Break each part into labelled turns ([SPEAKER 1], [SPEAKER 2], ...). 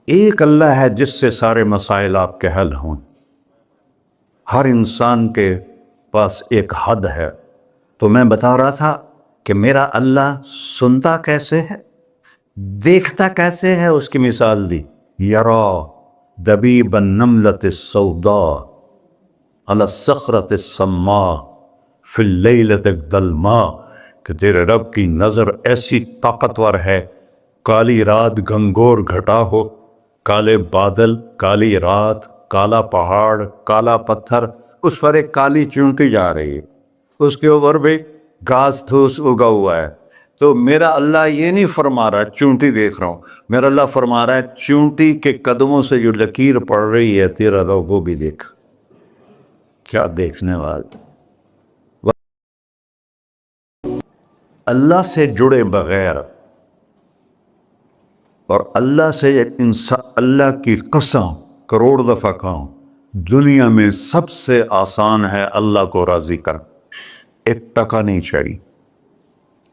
[SPEAKER 1] ایک اللہ ہے جس سے سارے مسائل آپ کے حل ہوں۔ ہر انسان کے پاس ایک حد ہے۔ تو میں بتا رہا تھا کہ میرا اللہ سنتا کیسے ہے، دیکھتا کیسے ہے، اس کی مثال دی۔ یرا دبیب النملۃ السوداء علی الصخرۃ الصماء فی اللیلۃ الظلماء، کہ تیرے رب کی نظر ایسی طاقتور ہے، کالی رات گھنگور گھٹا ہو، کالے بادل، کالی رات، کالا پہاڑ، کالا پتھر، اس پر ایک کالی چونٹی جا رہی ہے، اس کے اوپر بھی گھاس پھوس اگا ہوا ہے۔ تو میرا اللہ یہ نہیں فرما رہا چونٹی دیکھ رہا ہوں، میرا اللہ فرما رہا ہے چونٹی کے قدموں سے جو لکیر پڑ رہی ہے تیرا رب وہ بھی دیکھ۔ کیا دیکھنے والا! اللہ سے جڑے بغیر اور اللہ سے ایک انسان، اللہ کی قسم کروڑ دفعہ کہوں، دنیا میں سب سے آسان ہے اللہ کو راضی کر۔ ایک ٹکا نہیں چڑھی،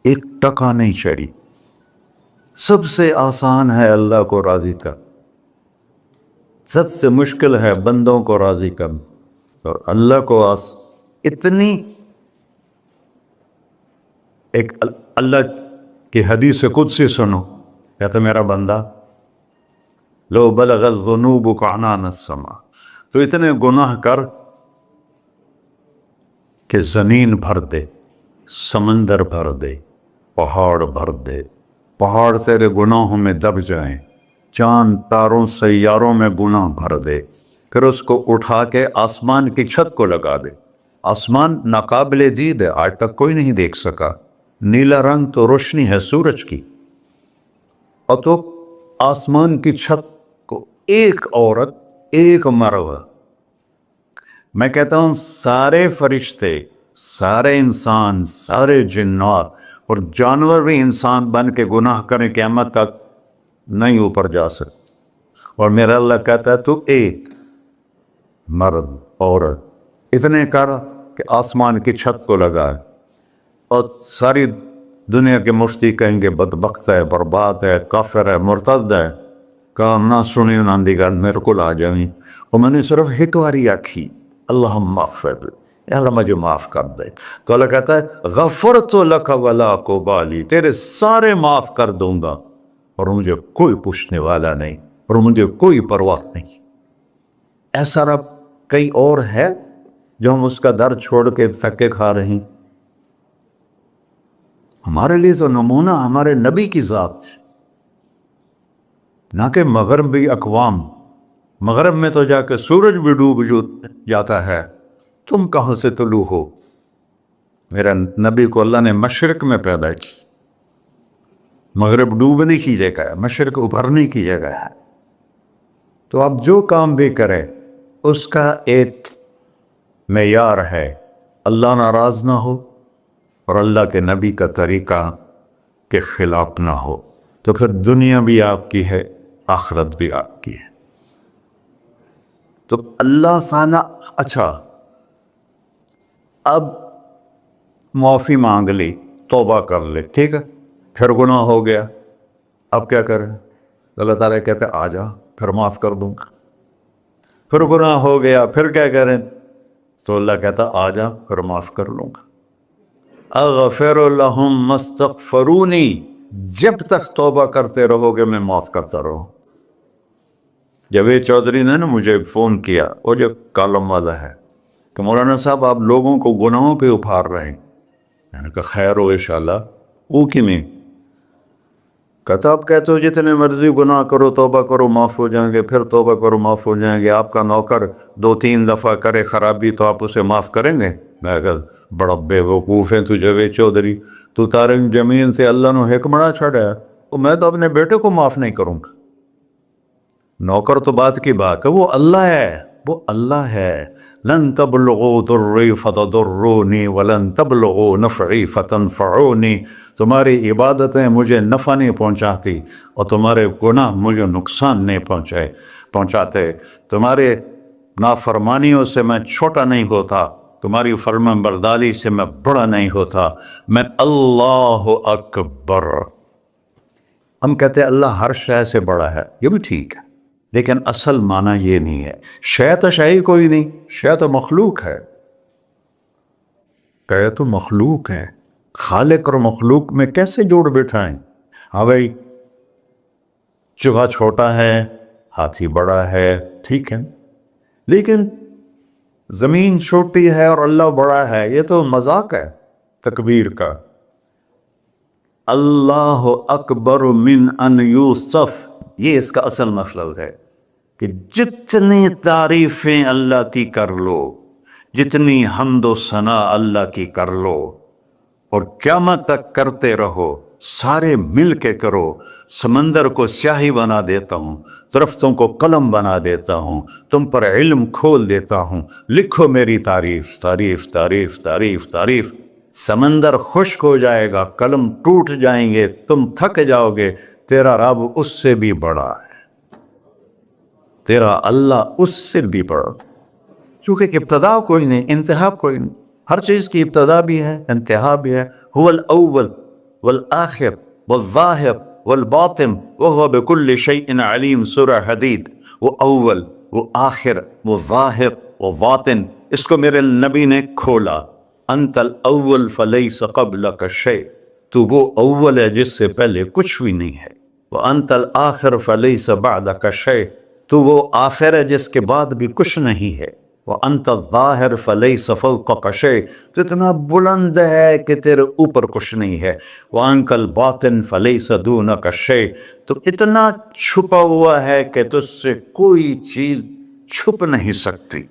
[SPEAKER 1] ایک ٹکا نہیں چڑھی، سب سے آسان ہے اللہ کو راضی کر، سب سے مشکل ہے بندوں کو راضی کر۔ اور اللہ کو اتنی ایک اللہ کی حدیث قدسی سنو، کہتا میرا بندہ لو بلغ الذنوب عنان السماء، تو اتنے گناہ کر کہ زمین بھر دے، سمندر بھر دے، پہاڑ بھر دے، پہاڑ تیرے گناہوں میں دب جائیں، چاند تاروں سیاروں میں گناہ بھر دے، پھر اس کو اٹھا کے آسمان کی چھت کو لگا دے۔ آسمان ناقابل دید ہے، آج تک کوئی نہیں دیکھ سکا، نیلا رنگ تو روشنی ہے سورج کی، اور تو آسمان کی چھت کو ایک عورت، ایک مرد، میں کہتا ہوں سارے فرشتے، سارے انسان، سارے جنات اور جانور بھی انسان بن کے گناہ کریں قیامت تک نہیں اوپر جا سکتے، اور میرا اللہ کہتا ہے تو ایک مرد عورت اتنے کر کہ آسمان کی چھت کو لگائے، اور ساری دنیا کے مفتی کہیں گے بدبخت ہے، برباد ہے، کافر ہے، مرتد ہے، کہا نہ سنی نہ دیگر میرے کو آ جائیں، اور میں نے صرف ایک باری آکھی اللہم اغفر، اللہ مجھے معاف کر دے، تو اللہ کہتا ہے غفرت لک ولا ابالی، تیرے سارے معاف کر دوں گا اور مجھے کوئی پوچھنے والا نہیں اور مجھے کوئی پرواہ نہیں۔ ایسا رب کئی اور ہے جو ہم اس کا در چھوڑ کے پھکے کھا رہے ہیں؟ ہمارے لیے تو نمونہ ہمارے نبی کی ذات، نہ کہ مغربی اقوام۔ مغرب میں تو جا کے سورج بھی ڈوب جاتا ہے، تم کہاں سے طلوع ہو؟ میرا نبی کو اللہ نے مشرق میں پیدا کی، مغرب ڈوبنے کی جگہ ہے، مشرق ابھرنے کی جگہ ہے۔ تو آپ جو کام بھی کریں اس کا ایک معیار ہے، اللہ ناراض نہ ہو اور اللہ کے نبی کا طریقہ کے خلاف نہ ہو، تو پھر دنیا بھی آپ کی ہے، آخرت بھی آپ کی ہے۔ تو اللہ سانا اچھا، اب معافی مانگ لی، توبہ کر لے، ٹھیک ہے، پھر گناہ ہو گیا، اب کیا کریں؟ اللہ تعالیٰ کہتے آ جا پھر معاف کر دوں گا۔ پھر گناہ ہو گیا، پھر کیا کریں؟ تو اللہ کہتا آ جا پھر معاف کر لوں گا۔ اغفر لہم ما استغفرونی، جب تک توبہ کرتے رہو گے میں معاف کرتا رہوں۔ جاوید چودھری نے نا مجھے فون کیا، وہ جو کالم والا ہے، کہ مولانا صاحب آپ لوگوں کو گناہوں پہ اپھار رہے ہیں۔ میں نے کہا خیر ہو انشاءاللہ، وہ کی میں کہتا آپ کہتے ہو جتنے مرضی گناہ کرو توبہ کرو معاف ہو جائیں گے، پھر توبہ کرو معاف ہو جائیں گے، آپ کا نوکر 2-3 دفعہ کرے خرابی تو آپ اسے معاف کریں گے؟ میں کہا بڑا بے وقوف ہے تو جاوید چودھری، تو تارے زمین سے اللہ نے حکمڑا چھڑا ہے، میں تو اپنے بیٹے کو معاف نہیں کروں گا۔ نوکر تو بات کی بات ہے، وہ اللہ ہے، وہ اللہ ہے۔ لن تبلغوا ضری فتضرونی ولن تبلغوا نفعی فتنفعونی، تمہاری عبادتیں مجھے نفع نہیں پہنچاتی اور تمہارے گناہ مجھے نقصان نہیں پہنچاتے، تمہارے نافرمانیوں سے میں چھوٹا نہیں ہوتا، تمہاری فرمان برداری سے میں بڑا نہیں ہوتا، میں اللہ اکبر۔ ہم کہتے ہیں اللہ ہر شے سے بڑا ہے، یہ بھی ٹھیک ہے، لیکن اصل معنی یہ نہیں ہے. شے تو شے ہی کوئی نہیں، شے تو مخلوق ہے. کہ تو مخلوق ہے، خالق اور مخلوق میں کیسے جوڑ بیٹھائیں؟ ہاں بھائی، چوہا چھوٹا ہے، ہاتھی بڑا ہے، ٹھیک ہے، لیکن زمین چھوٹی ہے اور اللہ بڑا ہے، یہ تو مذاق ہے تکبیر کا. اللہ اکبر من ان یوسف، یہ اس کا اصل مطلب ہے کہ جتنی تعریفیں اللہ کی کر لو، جتنی حمد و ثنا اللہ کی کر لو، اور قیامت تک کرتے رہو، سارے مل کے کرو. سمندر کو سیاہی بنا دیتا ہوں، درختوں کو قلم بنا دیتا ہوں، تم پر علم کھول دیتا ہوں، لکھو میری تعریف تعریف تعریف تعریف تعریف. سمندر خشک ہو جائے گا، قلم ٹوٹ جائیں گے، تم تھک جاؤ گے، تیرا رب اس سے بھی بڑا ہے، تیرا اللہ اس سے بھی بڑا. چونکہ ابتدا کوئی نہیں، انتہا کوئی نہیں. ہر چیز کی ابتدا بھی ہے، انتہا بھی ہے. هو الاول والآخر والظاہر والباطن وهو بكل شيء علیم، سورہ حدید. وہ اول، وہ آخر، وہ ظاہر، وہ باطن. اس کو میرے نبی نے کھولا. انت الاول فلیس قبلک شیء، تو وہ اول ہے جس سے پہلے کچھ بھی نہیں ہے. وانت الآخر فلیس بعدک شیء، تو وہ آخر ہے جس کے بعد بھی کچھ نہیں ہے. وانت الظاہر فلیس فوقک شیء، تو اتنا بلند ہے کہ تیرے اوپر کچھ نہیں ہے. وانت الباطن فلیس دونک شیء، تو اتنا چھپا ہوا ہے کہ تجھ سے کوئی چیز چھپ نہیں سکتی.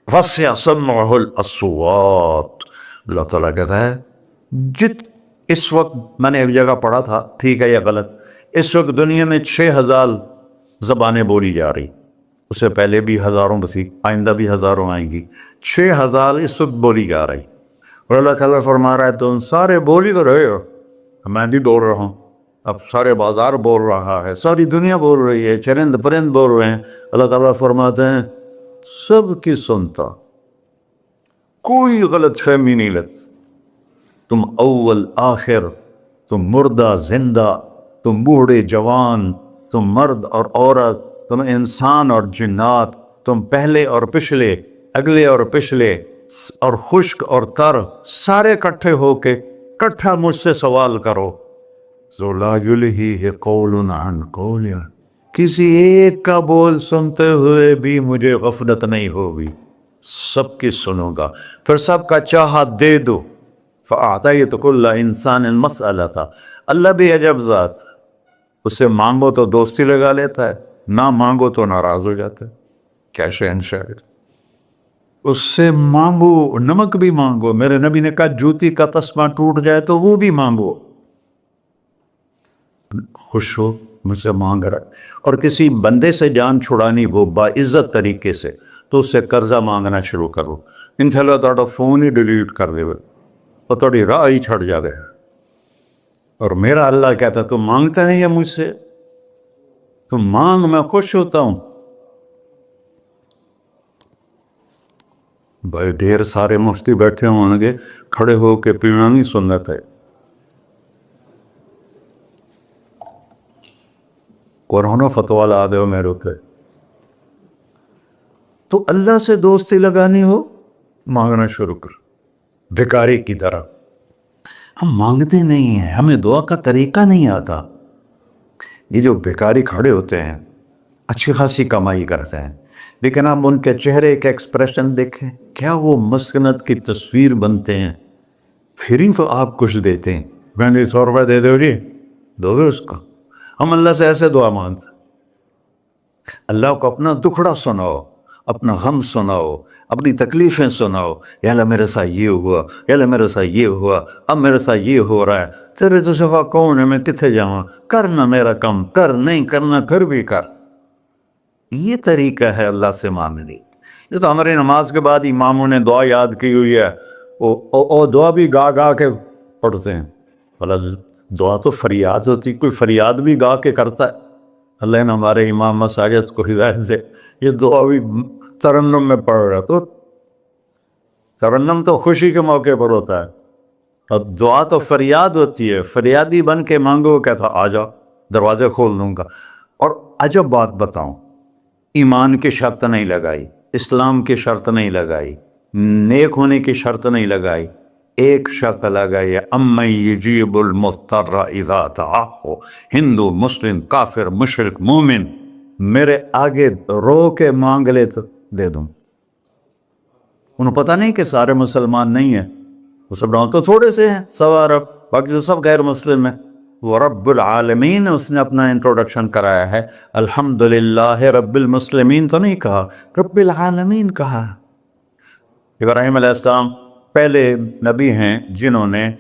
[SPEAKER 1] وسع سمعہ الاصوات، اللہ تعالیٰ کہتا ہے اس وقت میں نے ایک جگہ پڑھا تھا، ٹھیک ہے یا غلط، اس وقت دنیا میں 6000 زبانیں بولی جا رہی. اس سے پہلے بھی ہزاروں بسی، آئندہ بھی ہزاروں آئیں گی. 6000 اس وقت بولی جا رہی. اور اللہ تعالیٰ فرما رہا ہے تم سارے بولی تو رہے ہو، میں بھی بول رہا ہوں. اب سارے بازار بول رہا ہے، ساری دنیا بول رہی ہے، چرند پرند بول رہے ہیں. اللہ تعالیٰ فرماتے ہیں سب کی سنتا، کوئی غلط فہمی نہیں لگتی. تم اول آخر، تم مردہ زندہ، تم بوڑھے جوان، تم مرد اور عورت، تم انسان اور جنات، تم پہلے اور پچھلے، اگلے اور پچھلے، اور خشک اور تر، سارے کٹھے ہو کے کٹھا مجھ سے سوال کرو. ذو لا یلہیہ قول عن قول، کسی ایک کا بول سنتے ہوئے بھی مجھے غفلت نہیں ہوگی، سب کی سنوں گا. پھر سب کا چاہا دے دو. فَأَعْطَيْتُ كُلَّ إِنسَانٍ مَسْأَلَةً، اللہ بھی عجب ذات، اس سے مانگو تو دوستی لگا لیتا ہے، نہ مانگو تو ناراض ہو جاتا ہے. کیا شہن شاعر، اس سے مانگو، نمک بھی مانگو. میرے نبی نے کہا جوتی کا تسمہ ٹوٹ جائے تو وہ بھی مانگو. خوش ہو مجھ سے مانگ رہا ہے. اور کسی بندے سے جان چھڑانی وہ باعزت طریقے سے، تو اس سے قرضہ مانگنا شروع کرو. انشاءاللہ تھوڑا فون ہی ڈیلیٹ کر دے اور تھوڑی راہ ہی چھڑ جاوے. اور میرا اللہ کہتا تو مانگتا ہے یا مجھ سے، تو مانگ، میں خوش ہوتا ہوں. بھائی ڈھیر سارے مفتی بیٹھے ہوں گے، کھڑے ہو کے پینا نہیں سنت ہے. قرآن و فتویٰ لا دے ہو میرے ہوتے. تو اللہ سے دوستی لگانی ہو، مانگنا شروع کر بھکاری کی طرح. ہم مانگتے نہیں ہیں، ہمیں دعا کا طریقہ نہیں آتا. یہ جو بھکاری کھڑے ہوتے ہیں اچھی خاصی کمائی کرتے ہیں، لیکن آپ ان کے چہرے کے ایکسپریشن دیکھیں، کیا وہ مسکنت کی تصویر بنتے ہیں. پھر ہی آپ کچھ دیتے ہیں، میں نے 100 روپے دے دو جی، دو گے اس کو. ہم اللہ سے ایسے دعا مانگتے ہیں. اللہ کو اپنا دکھڑا سناؤ، اپنا غم سناؤ، اپنی تکلیفیں سناؤ. یا اللہ میرے ساتھ یہ ہوا، یا اللہ میرے ساتھ یہ ہوا، اب میرے ساتھ یہ ہو رہا ہے، تیرے تو سوا کون ہے، میں کتنے جاؤں، کرنا میرا کم، کر نہیں کرنا پھر بھی کر. یہ طریقہ ہے اللہ سے مانگنے. یہ تو ہماری نماز کے بعد اماموں نے دعا یاد کی ہوئی ہے، وہ دعا بھی گا گا کے پڑھتے ہیں. بھلا دعا تو فریاد ہوتی، کوئی فریاد بھی گا کے کرتا ہے. اللہ نے ہمارے امام مساجد کو ہدایت دے، یہ دعا بھی ترنم میں پڑھ رہا. تو ترنم تو خوشی کے موقع پر ہوتا ہے، اور دعا تو فریاد ہوتی ہے. فریادی بن کے مانگو، کہتا آ جاؤ دروازے کھول دوں گا. اور عجب بات بتاؤں، ایمان کی شرط نہیں لگائی، اسلام کی شرط نہیں لگائی، نیک ہونے کی شرط نہیں لگائی، ایک شرط لگائی، امن یجیب المضطر اذا دعاہ، ہندو مسلم کافر مشرک مومن میرے آگے رو کے مانگ لے تو دے دوں۔ انہیں پتہ نہیں کہ سارے مسلمان نہیں ہیں، مسلمان تو تھوڑے سے ہیں، 100 ارب، باقی تو سب غیر مسلم ہیں۔ وہ رب العالمین اس نے اپنا انٹروڈکشن کرایا ہے، الحمدللہ رب المسلمین تو نہیں کہا، رب العالمین کہا۔ ابراہیم علیہ السلام پہلے نبی ہیں جنہوں نے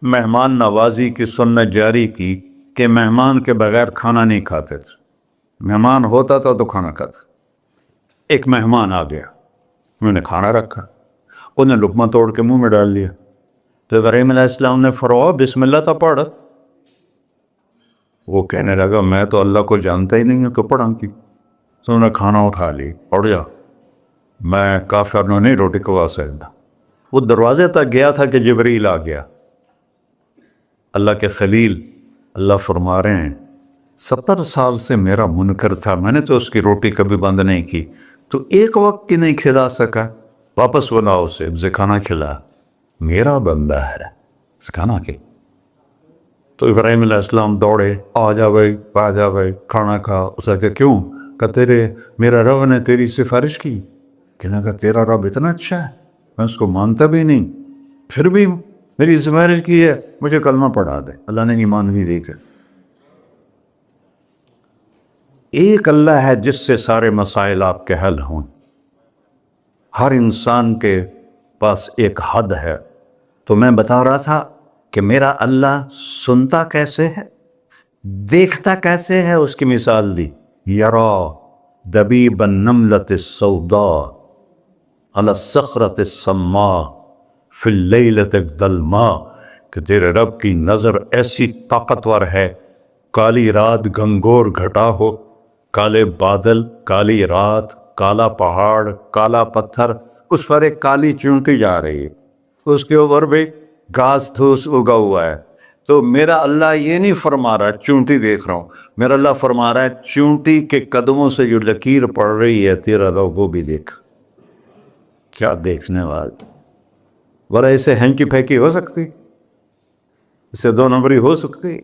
[SPEAKER 1] مہمان نوازی کی سنت جاری کی کہ مہمان کے بغیر کھانا نہیں کھاتے تھے، مہمان ہوتا تھا تو کھانا کھاتے۔ ایک مہمان آ گیا، انہوں نے کھانا رکھا، انہیں لقمہ توڑ کے منہ میں ڈال لیا، تو ابراہیم علیہ السلام نے فرمایا بسم اللہ تو پڑھ۔ وہ کہنے لگا میں تو اللہ کو جانتا ہی نہیں ہوں کہ پڑھا کی، تو انہوں نے کھانا اٹھا لی، پڑھ جا، میں کافر نے نہیں روٹی کھوا سکتا۔ وہ دروازے تک گیا تھا کہ جبریل آ گیا، اللہ کے خلیل، اللہ فرما رہے ہیں 70 سال سے میرا منکر تھا، میں نے تو اس کی روٹی کبھی بند نہیں کی، تو ایک وقت کی نہیں کھلا سکا، واپس بلاؤ اسے، اسے کھانا کھلا، میرا بندہ ہے، اسے کھانا کھلا۔ تو ابراہیم علیہ السلام دوڑے، آ جا بھائی، آ جا بھائی، کھانا کھا۔ اسے کہ کیوں؟ کہ میرا رب نے تیری سفارش کی۔ کہنے لگا تیرا رب اتنا اچھا ہے، میں اس کو مانتا بھی نہیں، پھر بھی میری سفارش کی ہے، مجھے کلمہ پڑھا دے۔ اللہ نے ایمان بھی دے کر۔ ایک اللہ ہے جس سے سارے مسائل آپ کے حل ہوں۔ ہر انسان کے پاس ایک حد ہے، تو میں بتا رہا تھا کہ میرا اللہ سنتا کیسے ہے، دیکھتا کیسے ہے، اس کی مثال دی، یرا دبیب النملۃ السوداء علی الصخرۃ الصماء فی اللیلۃ الظلماء، کہ تیرے رب کی نظر ایسی طاقتور ہے، کالی رات گھنگور گھٹا ہو، کالے بادل، کالی رات، کالا پہاڑ، کالا پتھر، اس پر ایک کالی چونٹی جا رہی ہے، اس کے اوپر بھی گھاس پھوس اگا ہوا ہے۔ تو میرا اللہ یہ نہیں فرما رہا چونٹی دیکھ رہا ہوں، میرا اللہ فرما رہا ہے چونٹی کے قدموں سے جو لکیر پڑ رہی ہے تیرا رب وہ بھی دیکھ۔ کیا دیکھنے والا، بڑا اسے ہینکی پھینکی ہو سکتی، اسے 2 نمبری ہو سکتی؟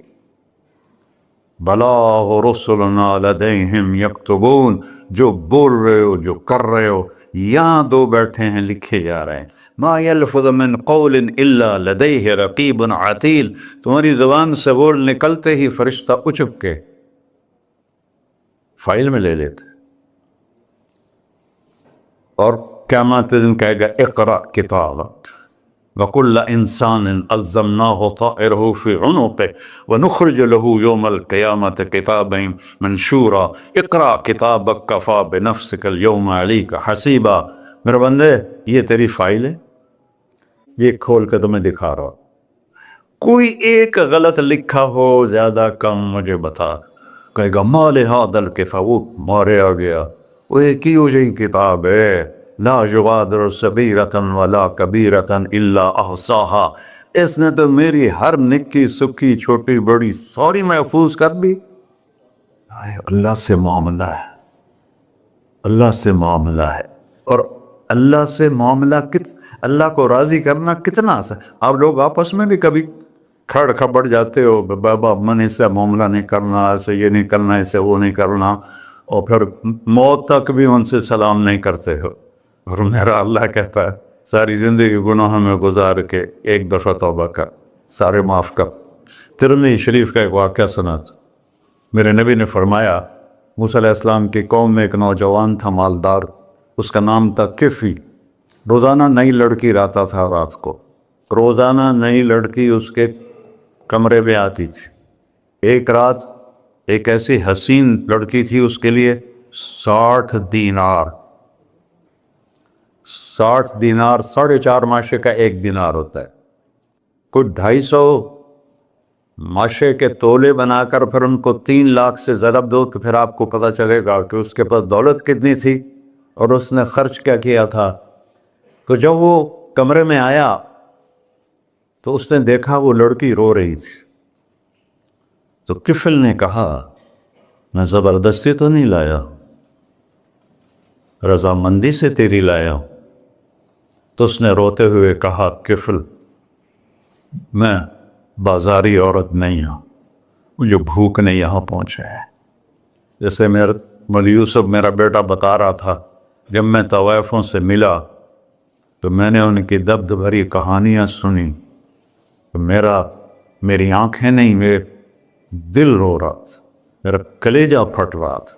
[SPEAKER 1] بلاغ رسلنا لدیہم یکتبون، جو بول رہے ہو، جو کر رہے ہو، یہاں 2 بیٹھے ہیں، لکھے جا رہے ہیں۔ ما یلفظ من قول الا لدیہ رقیب عتید، تمہاری زبان سے بول نکلتے ہی فرشتہ اچک کے فائل میں لے لیتے، اور قیامت دن کہے گا اقرأ کتابک وَكُلَّ إِنسَانٍ أَلْزَمْنَاهُ طَائِرَهُ فِي عُنُقِهِ وَنُخْرِجُ لَهُ يَوْمَ الْقِيَامَةِ كِتَابًا مَنْشُورًا اقرأ کتابک کفیٰ بنفسک اليوم علیک حسیبا۔ میرے بندے یہ تیری فائل ہے، یہ کھول کے تمہیں دکھا رہا ہوں، کوئی ایک غلط لکھا ہو زیادہ کم مجھے بتا۔ کہے گا ما لہذا الکتاب، وہ مارے آ گیا، وہ ایک ہی ہو جائیں کتاب ہے، لا یغادر صغیرۃ ولا کبیرۃ الا احصاها، اس نے تو میری ہر نکی سکی چھوٹی بڑی ساری محفوظ کر دی۔ اللہ سے معاملہ ہے، اللہ سے معاملہ ہے، اور اللہ سے معاملہ اللہ کو راضی کرنا کتنا آسان۔ آپ لوگ آپس میں بھی کبھی کھڑ کھپڑ جاتے ہو، بابا من سے معاملہ نہیں کرنا، ایسے یہ نہیں کرنا، ایسے وہ نہیں کرنا، اور پھر موت تک بھی ان سے سلام نہیں کرتے ہو، اور میرا اللہ کہتا ہے ساری زندگی گناہوں میں گزار کے ایک دفعہ توبہ کر، سارے معاف کر۔ ترمذی شریف کا ایک واقعہ سنا تھا، میرے نبی نے فرمایا موسیٰ علیہ السلام کی قوم میں ایک نوجوان تھا مالدار، اس کا نام تھا کفی، روزانہ نئی لڑکی لاتا تھا، رات کو روزانہ نئی لڑکی اس کے کمرے میں آتی تھی۔ ایک رات ایک ایسی حسین لڑکی تھی، اس کے لیے 60 دینار، 60 دینار 4.5 ماشے کا 1 دینار ہوتا ہے، کچھ 250 ماشے کے تولے بنا کر پھر ان کو 3 لاکھ سے ضرب دو تو پھر آپ کو پتہ چلے گا کہ اس کے پاس دولت کتنی تھی اور اس نے خرچ کیا کیا تھا۔ تو جب وہ کمرے میں آیا تو اس نے دیکھا وہ لڑکی رو رہی تھی، تو کفل نے کہا میں زبردستی تو نہیں لایا، رضامندی سے تیری لایا ہوں۔ تو اس نے روتے ہوئے کہا کفل میں بازاری عورت نہیں ہوں، مجھے بھوک نے یہاں پہنچا ہے۔ جیسے مولی یوسف میرا بیٹا بتا رہا تھا، جب میں طوائفوں سے ملا تو میں نے ان کی درد بھری کہانیاں سنی تو میری آنکھیں نہیں، میرے دل رو رہا تھا، میرا کلیجہ پھٹ رہا تھا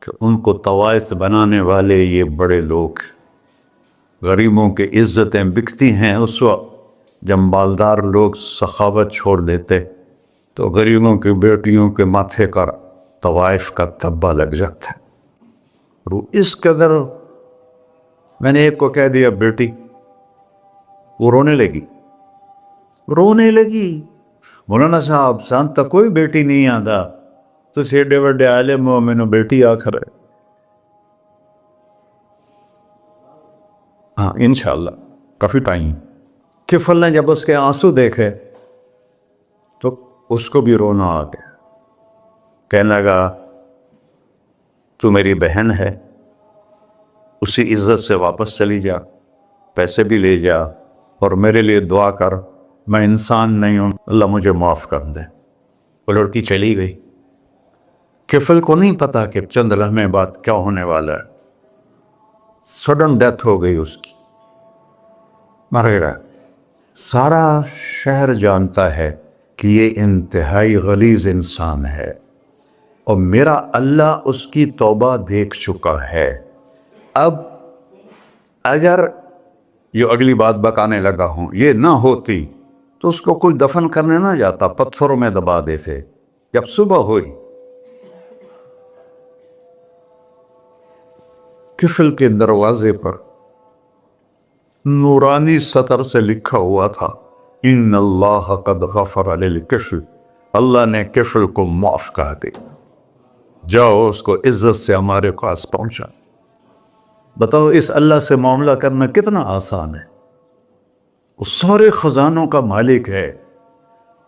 [SPEAKER 1] کہ ان کو طوائف بنانے والے یہ بڑے لوگ، غریبوں کی عزتیں بکتی ہیں۔ اس وقت جب مالدار لوگ سخاوت چھوڑ دیتے تو غریبوں کی بیٹیوں کے ماتھے کا طوائف کا تبا لگ جاتا ہے۔ اور اس قدر میں نے ایک کو کہہ دیا بیٹی، وہ رونے لگی۔ مولانا صاحب سان تک کوئی بیٹی نہیں آتا تو ایڈے وڈے عالم ہو، میں نے بیٹی آخر ہے۔ ہاں انشاءاللہ کافی ٹائم۔ کفل نے جب اس کے آنسو دیکھے تو اس کو بھی رونا آ گیا، کہنے لگا تو میری بہن ہے، اسی عزت سے واپس چلی جا، پیسے بھی لے جا اور میرے لیے دعا کر، میں انسان نہیں ہوں، اللہ مجھے معاف کر دے۔ وہ لڑکی چلی گئی۔ کفل کو نہیں پتا کہ چند لمحے بعد کیا ہونے والا ہے۔ سڈن ڈیتھ ہو گئی اس کی، مر گیا۔ سارا شہر جانتا ہے کہ یہ انتہائی غلیظ انسان ہے اور میرا اللہ اس کی توبہ دیکھ چکا ہے۔ اب اگر یہ اگلی بات بتانے لگا ہوں یہ نہ ہوتی تو اس کو کوئی دفن کرنے نہ جاتا، پتھروں میں دبا دیتے۔ جب صبح ہوئی کفل کے دروازے پر نورانی سطر سے لکھا ہوا تھا ان اللہ قد غفر للکفل، اللہ نے کفل کو معاف کر دے، جاؤ اس کو عزت سے ہمارے پاس پہنچا۔ بتاؤ اس اللہ سے معاملہ کرنا کتنا آسان ہے۔ وہ سارے خزانوں کا مالک ہے،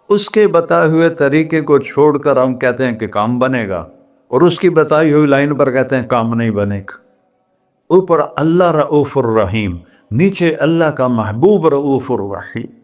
[SPEAKER 1] اس کے بتائے ہوئے طریقے کو چھوڑ کر ہم کہتے ہیں کہ کام بنے گا، اور اس کی بتائی ہوئی لائن پر کہتے ہیں کام نہیں بنے گا۔ اوپر اللہ رؤوف الرحیم، نیچے اللہ کا محبوب رؤوف الرحیم۔